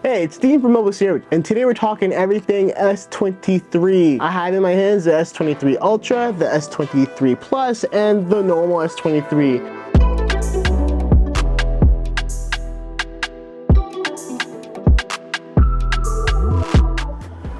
Hey, it's Dean from MobileSyrup, and today we're talking everything S23. I have in my hands the S23 Ultra, the S23 Plus, and the normal S23.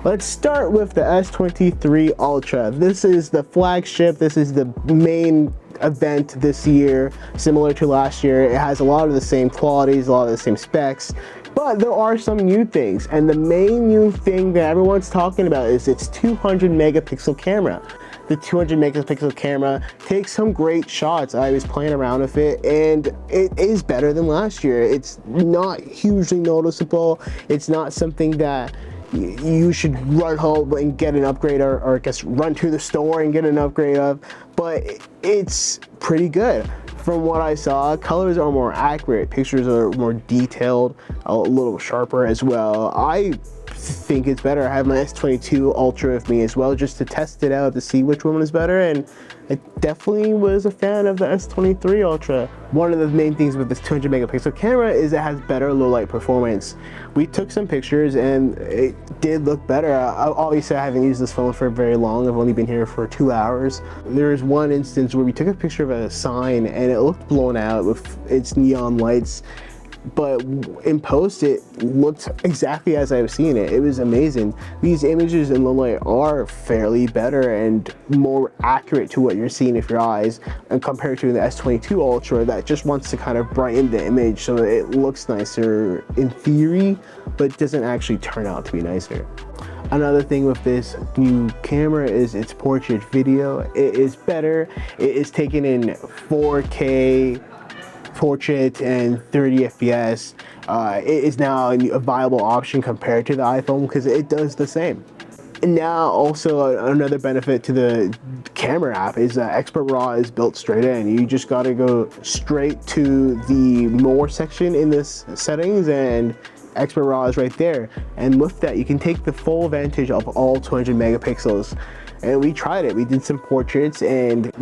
Let's start with the S23 Ultra. This is the flagship, this is the main event this year, similar to last year. It has a lot of the same qualities, a lot of the same specs, but there are some new things, and the main new thing that everyone's talking about is its 200 megapixel camera. The 200 megapixel camera takes some great shots. I was playing around with it, and it is better than last year. It's not hugely noticeable. It's not something that you should run home and get an upgrade, or I guess run to the store and get an upgrade of, but it's pretty good. From what I saw, colors are more accurate, pictures are more detailed, a little sharper as well. I think it's better. I have my S22 Ultra with me as well, just to test it out to see which one is better, and I definitely was a fan of the S23 Ultra. One of the main things with this 200 megapixel camera is it has better low light performance. We took some pictures and it did look better. Obviously I haven't used this phone for very long. I've only been here for 2 hours. There was one instance where we took a picture of a sign and it looked blown out with its neon lights, but in post it looked exactly as I've seen it. It was amazing. These images in low light are fairly better and more accurate to what you're seeing with your eyes, and compared to the S22 Ultra that just wants to kind of brighten the image so that it looks nicer in theory, but doesn't actually turn out to be nicer. Another thing with this new camera is its portrait video. It is better. It is taken in 4K portrait and 30 FPS. It is now a viable option compared to the iPhone because it does the same. And now also another benefit to the camera app is that Expert RAW is built straight in. You just got to go straight to the more section in this settings and Expert RAW is right there. And with that you can take the full advantage of all 200 megapixels. And we tried it. We did some portraits and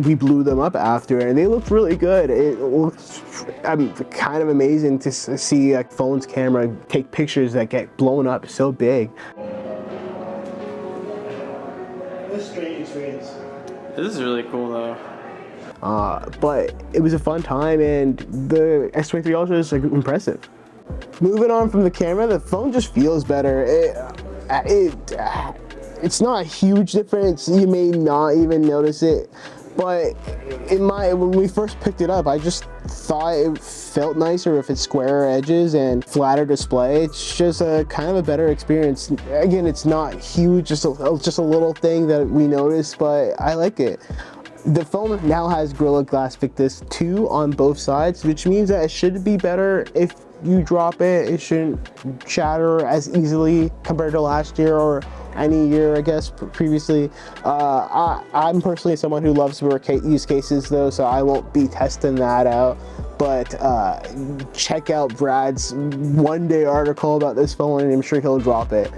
we blew them up after, and they looked really good. It looks kind of amazing to see a phone's camera take pictures that get blown up so big. This strange experience. This is really cool though. But it was a fun time, and the S23 Ultra is impressive. Moving on from the camera, the phone just feels better. It's not a huge difference. You may not even notice it, but when we first picked it up, I just thought it felt nicer with its square edges and flatter display. It's just a kind of a better experience. Again, it's not huge, just a little thing that we noticed, but I like it. The phone now has Gorilla Glass Victus 2 on both sides, which means that it should be better if you drop it. It shouldn't shatter as easily compared to last year or any year, I guess, previously. I'm personally someone who loves use cases though, so I won't be testing that out. But check out Brad's one-day article about this phone, and I'm sure he'll drop it.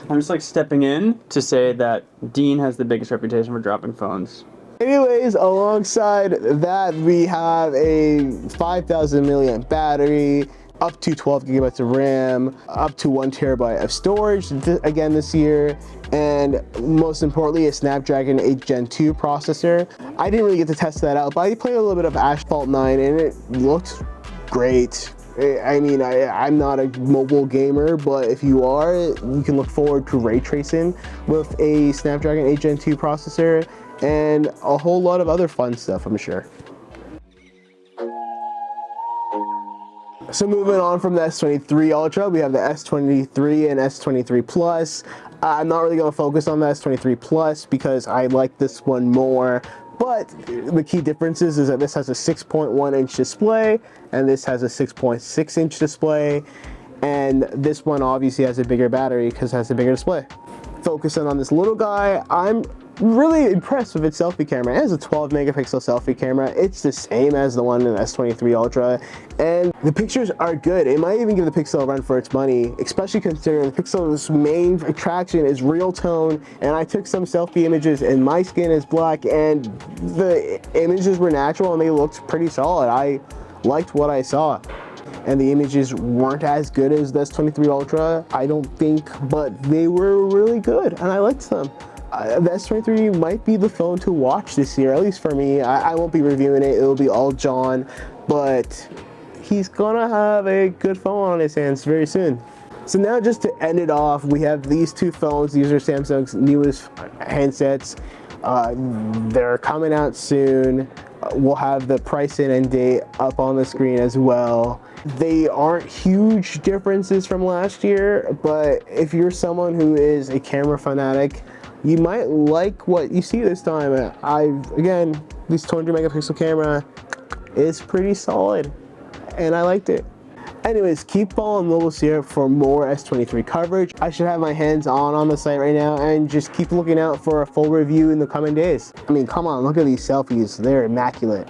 I'm just like stepping in to say that Dean has the biggest reputation for dropping phones. Anyways, alongside that, we have a 5,000 milliamp battery, up to 12 gigabytes of RAM, up to 1 terabyte of storage again this year, and most importantly a Snapdragon 8 Gen 2 processor. I didn't really get to test that out, but I played a little bit of Asphalt 9 and it looked great. I mean, I'm not a mobile gamer, but if you are, you can look forward to ray tracing with a Snapdragon 8 Gen 2 processor and a whole lot of other fun stuff, I'm sure. So moving on from the S23 Ultra, we have the S23 and S23 Plus. I'm not really going to focus on the S23 Plus because I like this one more, but the key differences is that this has a 6.1 inch display and this has a 6.6 inch display, and this one obviously has a bigger battery because it has a bigger display. Focusing on this little guy, I'm really impressed with its selfie camera. It has a 12 megapixel selfie camera. It's the same as the one in the S23 Ultra, and the pictures are good. It might even give the Pixel a run for its money, especially considering the Pixel's main attraction is real tone, and I took some selfie images and my skin is black and the images were natural and they looked pretty solid. I liked what I saw. and the images weren't as good as the S23 Ultra, I don't think, but they were really good and I liked them. The S23 might be the phone to watch this year, at least for me. I won't be reviewing it, it'll be all John, but he's gonna have a good phone on his hands very soon. So now, just to end it off, we have these two phones. These are Samsung's newest handsets. They're coming out soon. We'll have the pricing and date up on the screen as well. They aren't huge differences from last year, but if you're someone who is a camera fanatic, you might like what you see this time. Again, this 200 megapixel camera is pretty solid and I liked it. Anyways, keep following MobileSyrup for more S23 coverage. I should have my hands on the site right now, and just keep looking out for a full review in the coming days. I mean, come on, look at these selfies. They're immaculate.